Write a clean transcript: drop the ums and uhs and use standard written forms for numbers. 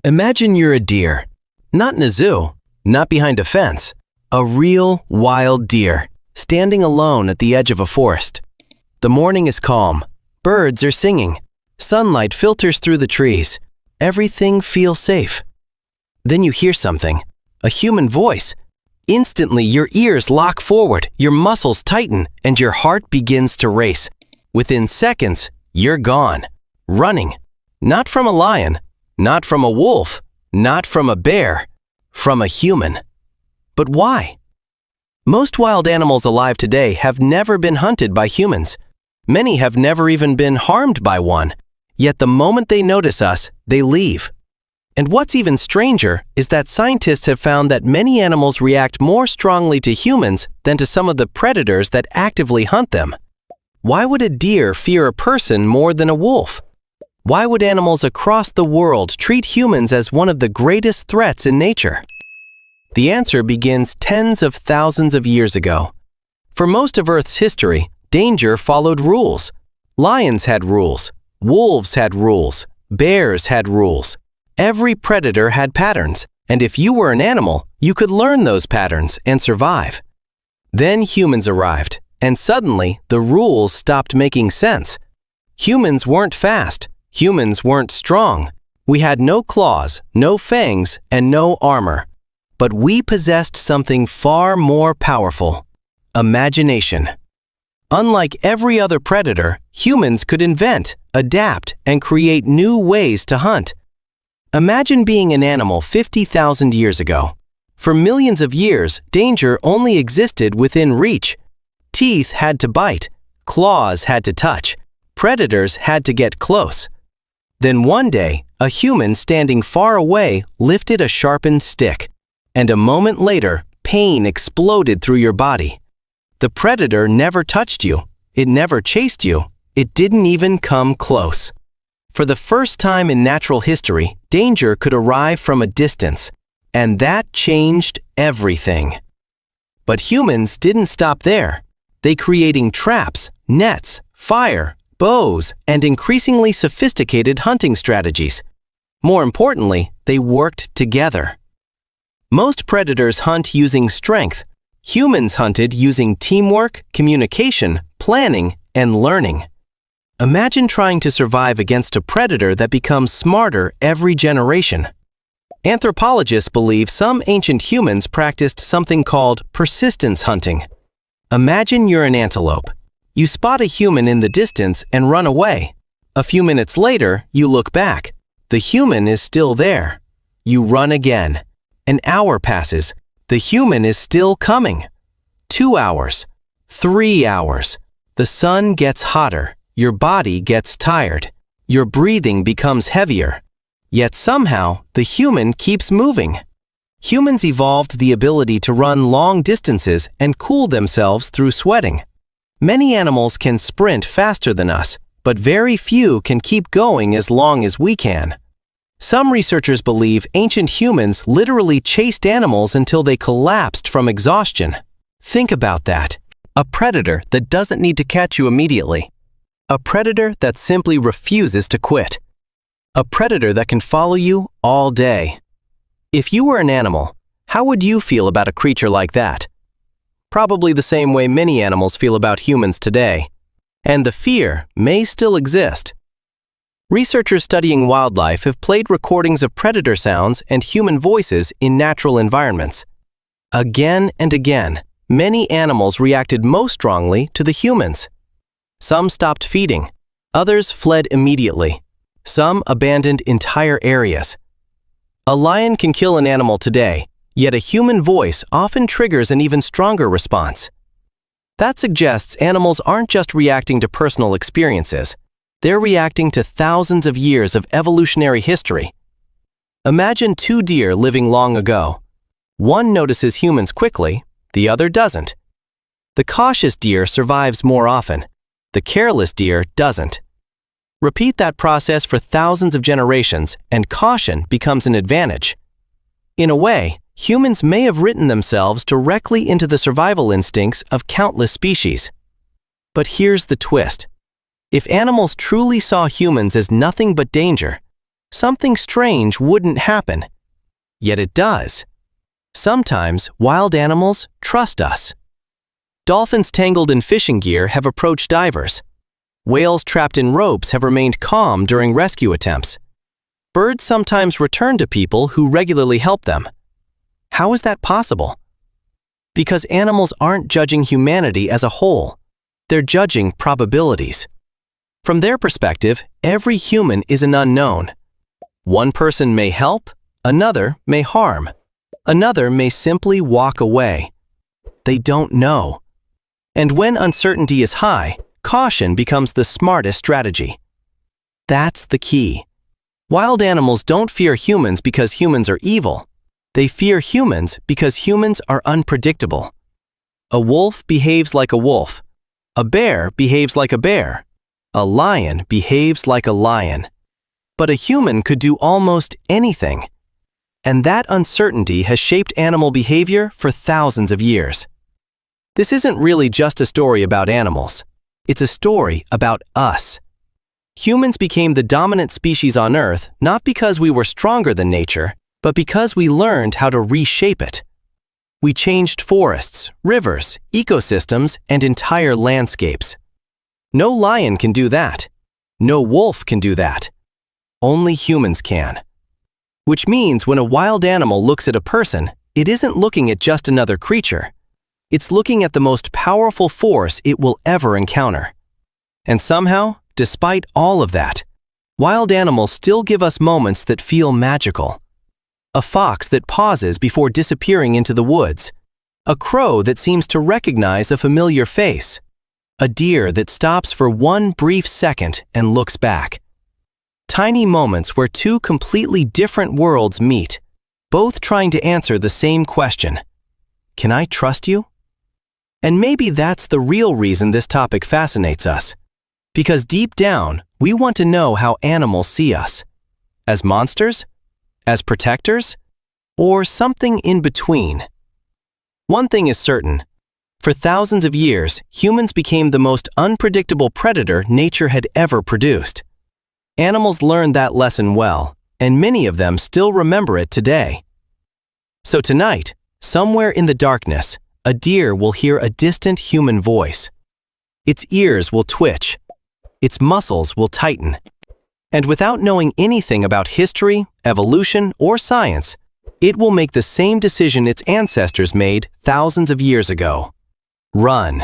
Imagine you're a deer. Not in a zoo, not behind a fence. A real, wild deer, standing alone at the edge of a forest. The morning is calm. Birds are singing. Sunlight filters through the trees. Everything feels safe. Then you hear something. A human voice. Instantly, your ears lock forward, your muscles tighten, and your heart begins to race. Within seconds, you're gone. Running. Not from a lion. Not from a wolf. Not from a bear. From a human. But why? Most wild animals alive today have never been hunted by humans. Many have never even been harmed by one. Yet the moment they notice us, they leave. And what's even stranger is that scientists have found that many animals react more strongly to humans than to some of the predators that actively hunt them. Why would a deer fear a person more than a wolf? Why would animals across the world treat humans as one of the greatest threats in nature? The answer begins tens of thousands of years ago. For most of Earth's history, danger followed rules. Lions had rules. Wolves had rules. Bears had rules. Every predator had patterns, and if you were an animal, you could learn those patterns and survive. Then humans arrived, and suddenly the rules stopped making sense. Humans weren't fast. Humans weren't strong. We had no claws, no fangs, and no armor. But we possessed something far more powerful: imagination. Unlike every other predator, humans could invent, adapt, and create new ways to hunt. Imagine being an animal 50,000 years ago. For millions of years, danger only existed within reach. Teeth had to bite, claws had to touch, predators had to get close. Then one day, a human standing far away lifted a sharpened stick. And a moment later, pain exploded through your body. The predator never touched you. It never chased you. It didn't even come close. For the first time in natural history, danger could arrive from a distance, and that changed everything. But humans didn't stop there. They created traps, nets, fire, bows, and increasingly sophisticated hunting strategies. More importantly, they worked together. Most predators hunt using strength. Humans hunted using teamwork, communication, planning, and learning. Imagine trying to survive against a predator that becomes smarter every generation. Anthropologists believe some ancient humans practiced something called persistence hunting. Imagine you're an antelope. You spot a human in the distance and run away. A few minutes later, you look back. The human is still there. You run again. An hour passes. The human is still coming. 2 hours. 3 hours. The sun gets hotter. Your body gets tired. Your breathing becomes heavier. Yet somehow, the human keeps moving. Humans evolved the ability to run long distances and cool themselves through sweating. Many animals can sprint faster than us, but very few can keep going as long as we can. Some researchers believe ancient humans literally chased animals until they collapsed from exhaustion. Think about that. A predator that doesn't need to catch you immediately. A predator that simply refuses to quit. A predator that can follow you all day. If you were an animal, how would you feel about a creature like that? Probably the same way many animals feel about humans today. And the fear may still exist. Researchers studying wildlife have played recordings of predator sounds and human voices in natural environments. Again and again, many animals reacted most strongly to the humans. Some stopped feeding. Others fled immediately. Some abandoned entire areas. A lion can kill an animal today, yet a human voice often triggers an even stronger response. That suggests animals aren't just reacting to personal experiences. They're reacting to thousands of years of evolutionary history. Imagine 2 deer living long ago. One notices humans quickly, the other doesn't. The cautious deer survives more often. The careless deer doesn't. Repeat that process for thousands of generations, and caution becomes an advantage. In a way, humans may have written themselves directly into the survival instincts of countless species. But here's the twist. If animals truly saw humans as nothing but danger, something strange wouldn't happen. Yet it does. Sometimes wild animals trust us. Dolphins tangled in fishing gear have approached divers. Whales trapped in ropes have remained calm during rescue attempts. Birds sometimes return to people who regularly help them. How is that possible? Because animals aren't judging humanity as a whole. They're judging probabilities. From their perspective, every human is an unknown. One person may help, another may harm, another may simply walk away. They don't know. And when uncertainty is high, caution becomes the smartest strategy. That's the key. Wild animals don't fear humans because humans are evil. They fear humans because humans are unpredictable. A wolf behaves like a wolf. A bear behaves like a bear. A lion behaves like a lion. But a human could do almost anything. And that uncertainty has shaped animal behavior for thousands of years. This isn't really just a story about animals. It's a story about us. Humans became the dominant species on Earth not because we were stronger than nature, but because we learned how to reshape it. We changed forests, rivers, ecosystems, and entire landscapes. No lion can do that. No wolf can do that. Only humans can. Which means when a wild animal looks at a person, it isn't looking at just another creature. It's looking at the most powerful force it will ever encounter. And somehow, despite all of that, wild animals still give us moments that feel magical. A fox that pauses before disappearing into the woods. A crow that seems to recognize a familiar face. A deer that stops for one brief second and looks back. Tiny moments where two completely different worlds meet, both trying to answer the same question. Can I trust you? And maybe that's the real reason this topic fascinates us. Because deep down, we want to know how animals see us. As monsters? As protectors? Or something in between? One thing is certain. For thousands of years, humans became the most unpredictable predator nature had ever produced. Animals learned that lesson well, and many of them still remember it today. So tonight, somewhere in the darkness, a deer will hear a distant human voice. Its ears will twitch. Its muscles will tighten. And without knowing anything about history, evolution, or science, it will make the same decision its ancestors made thousands of years ago. Run.